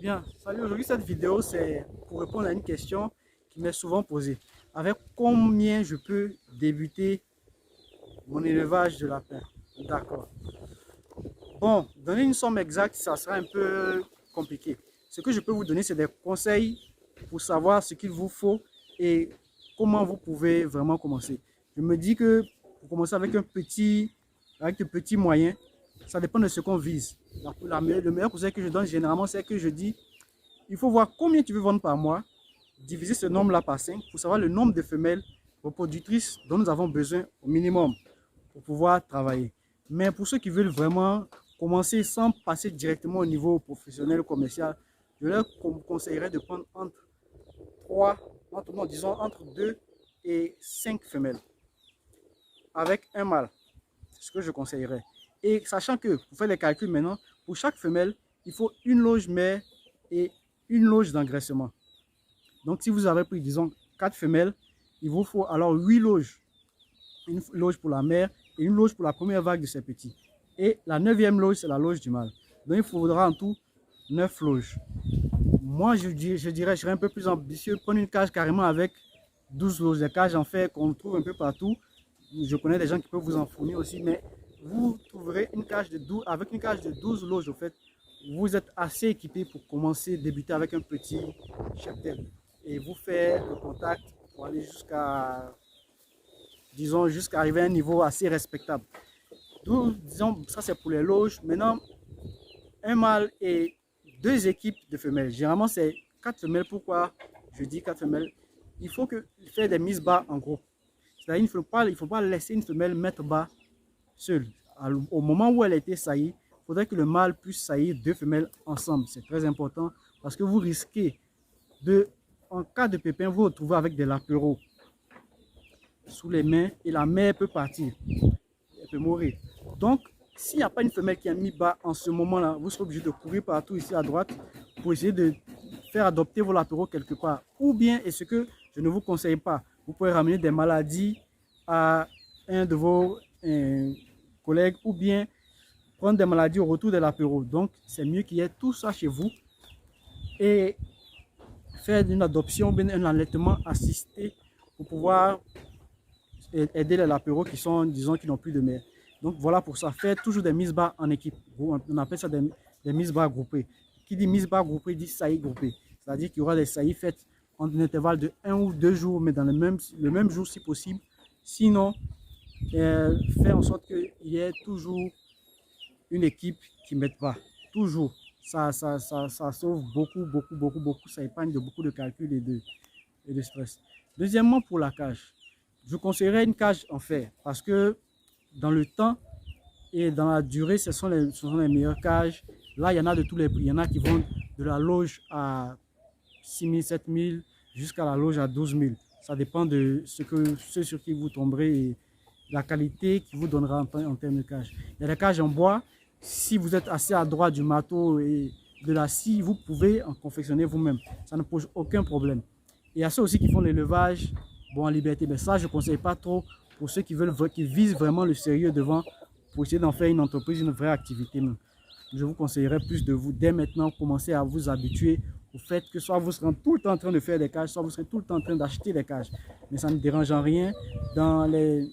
Bien, salut, aujourd'hui cette vidéo c'est pour répondre à une question qui m'est souvent posée. Avec combien je peux débuter mon élevage de lapins? D'accord. Bon, donner une somme exacte, ça sera un peu compliqué. Ce que je peux vous donner, c'est des conseils pour savoir ce qu'il vous faut et comment vous pouvez vraiment commencer. Je me dis que pour commencer avec de petits moyens, ça dépend de ce qu'on vise. Le meilleur conseil que je donne généralement, c'est que je dis il faut voir combien tu veux vendre par mois, diviser ce nombre-là par 5 pour savoir le nombre de femelles reproductrices dont nous avons besoin au minimum pour pouvoir travailler. Mais pour ceux qui veulent vraiment commencer sans passer directement au niveau professionnel ou commercial, je leur conseillerais de prendre entre 3, non, disons entre 2 et 5 femelles avec un mâle. C'est ce que je conseillerais. Et sachant que, pour faire les calculs maintenant, pour chaque femelle, il faut une loge mère et une loge d'engraissement. Donc, si vous avez pris, disons, 4 femelles, il vous faut alors 8 loges. Une loge pour la mère et une loge pour la première vague de ses petits. Et la neuvième loge, c'est la loge du mâle. Donc, il faudra en tout 9 loges. Moi, je serais un peu plus ambitieux. Prendre une cage carrément avec 12 loges. Des cages en fer qu'on trouve un peu partout. Je connais des gens qui peuvent vous en fournir aussi, mais vous trouverez une cage de 12, avec une cage de 12 loges, au fait, vous êtes assez équipé pour commencer, débuter avec un petit cheptel et vous faire le contact pour aller jusqu'à, disons, jusqu'à arriver à un niveau assez respectable. Donc, disons, ça c'est pour les loges. Maintenant, un mâle et deux équipes de femelles. Généralement, c'est 4 femelles. Pourquoi je dis 4 femelles? Il faut faire des mises bas en groupe. C'est-à-dire il ne faut pas laisser une femelle mettre bas seule. Au moment où elle a été saillie, il faudrait que le mâle puisse saillir 2 femelles ensemble. C'est très important parce que vous risquez de, en cas de pépin, vous retrouver avec des lapereaux sous les mains et la mère peut partir, elle peut mourir. Donc, s'il n'y a pas une femelle qui a mis bas en ce moment-là, vous serez obligé de courir partout ici à droite pour essayer de faire adopter vos latéraux quelque part. Ou bien, et ce que je ne vous conseille pas, vous pouvez ramener des maladies à un de vos collègues ou bien prendre des maladies au retour des latéraux. Donc, c'est mieux qu'il y ait tout ça chez vous et faire une adoption, bien un allaitement assisté pour pouvoir aider les lapéros qui sont, disons, qui n'ont plus de mère. Donc voilà pour ça, faire toujours des mises bas en équipe. On appelle ça des mises bas groupées. Qui dit mise bas groupée dit saillie groupée. C'est-à-dire qu'il y aura des saillies faites en un intervalle de 1 ou 2 jours, mais dans le même jour si possible. Sinon, faire en sorte qu'il y ait toujours une équipe qui ne mette pas. Toujours. Ça sauve beaucoup. Ça épargne de beaucoup de calculs et de stress. Deuxièmement, pour la cage. Je conseillerais une cage en fer parce que dans le temps et dans la durée, ce sont les meilleures cages. Là, il y en a de tous les prix. Il y en a qui vont de la loge à 6 000, 7 000 jusqu'à la loge à 12 000. Ça dépend de ce sur qui vous tomberez et la qualité qui vous donnera en termes de cage. Il y a des cages en bois. Si vous êtes assez adroit du marteau et de la scie, vous pouvez en confectionner vous-même. Ça ne pose aucun problème. Et il y a ceux aussi qui font l'élevage en liberté. Mais ça, je ne conseille pas trop pour ceux qui visent vraiment le sérieux devant, pour essayer d'en faire une entreprise, une vraie activité. Je vous conseillerais plus de vous, dès maintenant, commencer à vous habituer au fait que soit vous serez tout le temps en train de faire des cages, soit vous serez tout le temps en train d'acheter des cages. Mais ça ne dérange en rien dans les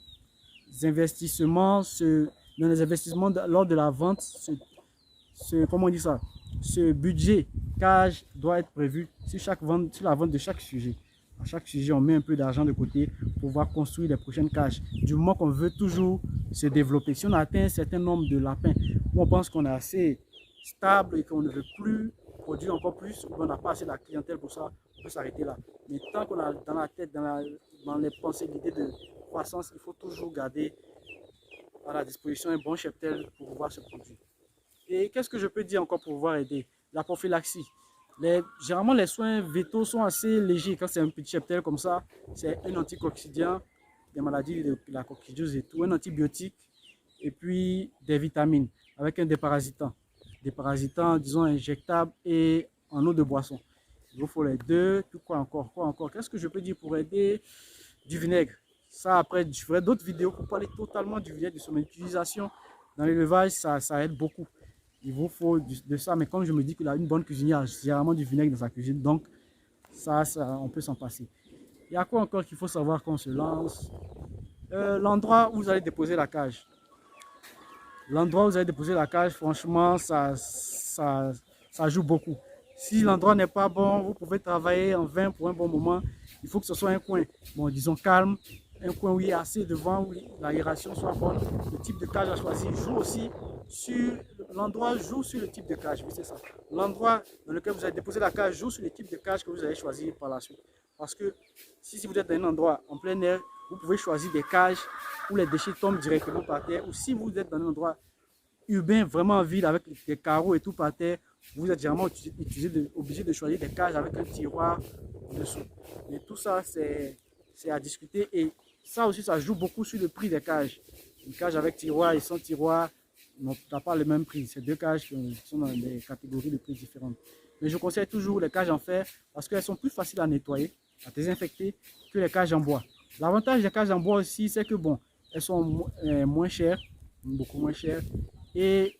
investissements, lors de la vente, comment on dit ça, ce budget cage doit être prévu sur la vente de chaque sujet. À chaque sujet, on met un peu d'argent de côté pour pouvoir construire les prochaines cages. Du moment qu'on veut toujours se développer. Si on a atteint un certain nombre de lapins, où on pense qu'on est assez stable et qu'on ne veut plus produire encore plus, ou qu'on n'a pas assez de la clientèle pour ça, on peut s'arrêter là. Mais tant qu'on a dans la tête, dans les pensées, l'idée de croissance, il faut toujours garder à la disposition un bon cheptel pour pouvoir se produire. Et qu'est-ce que je peux dire encore pour pouvoir aider? La prophylaxie. Généralement, les soins vétos sont assez légers. Quand c'est un petit cheptel comme ça, c'est un anticoccydien, des maladies de la coccidiose et tout, un antibiotique, et puis des vitamines avec un déparasitant. Déparasitant, disons, injectable et en eau de boisson. Il vous faut les deux. Puis quoi encore? Qu'est-ce que je peux dire pour aider? Du vinaigre. Ça, après, je ferai d'autres vidéos pour parler totalement du vinaigre, de son utilisation dans l'élevage. Ça aide beaucoup. il vous faut de ça. Mais comme je me dis que là, une bonne cuisinière a généralement du vinaigre dans sa cuisine, donc ça on peut s'en passer. Il y a quoi encore qu'il faut savoir quand on se lance? L'endroit où vous allez déposer la cage. L'endroit où vous allez déposer la cage, franchement, ça joue beaucoup. Si l'endroit n'est pas bon, vous pouvez travailler en vain pour un bon moment. Il faut que ce soit un coin, bon, disons calme, un coin où il y a assez de vent, où l'aération soit bonne. Le type de cage à choisir joue aussi sur l'endroit, joue sur le type de cage. Oui, c'est ça. L'endroit dans lequel vous allez déposer la cage joue sur le type de cage que vous allez choisir par la suite. Parce que si vous êtes dans un endroit en plein air, vous pouvez choisir des cages où les déchets tombent directement par terre. Ou si vous êtes dans un endroit urbain, vraiment en ville, avec des carreaux et tout par terre, vous êtes généralement obligé de choisir des cages avec un tiroir dessous. Mais tout ça, c'est à discuter. Et ça aussi, ça joue beaucoup sur le prix des cages. Une cage avec tiroir et sans tiroir n'ont pas le même prix. C'est deux cages qui sont dans des catégories de prix différentes. Mais je conseille toujours les cages en fer parce qu'elles sont plus faciles à nettoyer, à désinfecter que les cages en bois. L'avantage des cages en bois aussi, c'est que bon, elles sont moins chères, beaucoup moins chères. Et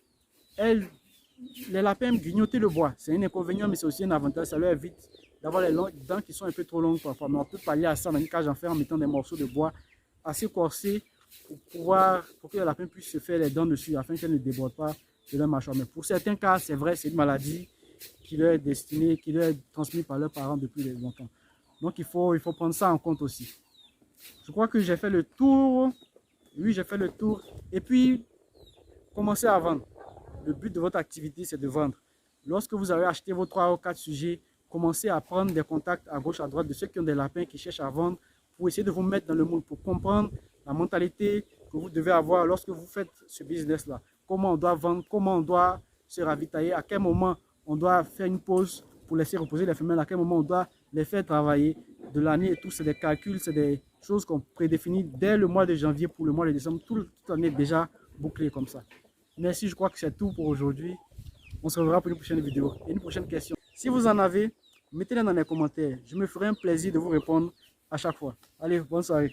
les lapins aiment grignoter le bois. C'est un inconvénient, mais c'est aussi un avantage. Ça leur évite d'avoir les dents qui sont un peu trop longues parfois. Mais on peut pallier à ça dans une cage en fer en mettant des morceaux de bois assez corsés pour que les lapins puissent se faire les dents dessus afin qu'elles ne débordent pas de leur mâchoire. Mais pour certains cas, c'est vrai, c'est une maladie qui leur est destinée, qui leur est transmise par leurs parents depuis longtemps. Donc il faut prendre ça en compte aussi. Je crois que j'ai fait le tour. Oui, j'ai fait le tour. Et puis, commencez à vendre. Le but de votre activité, c'est de vendre. Lorsque vous avez acheté vos 3 ou 4 sujets, commencez à prendre des contacts à gauche, à droite de ceux qui ont des lapins, qui cherchent à vendre, pour essayer de vous mettre dans le moule, pour comprendre la mentalité que vous devez avoir lorsque vous faites ce business-là. Comment on doit vendre, comment on doit se ravitailler, à quel moment on doit faire une pause pour laisser reposer les femelles, à quel moment on doit les faire travailler de l'année et tout. C'est des calculs, c'est des choses qu'on prédéfinit dès le mois de janvier pour le mois de décembre. Toute l'année est déjà bouclée comme ça. Merci, je crois que c'est tout pour aujourd'hui. On se reverra pour une prochaine vidéo et une prochaine question. Si vous en avez, mettez-les dans les commentaires. Je me ferai un plaisir de vous répondre à chaque fois. Allez, bonne soirée.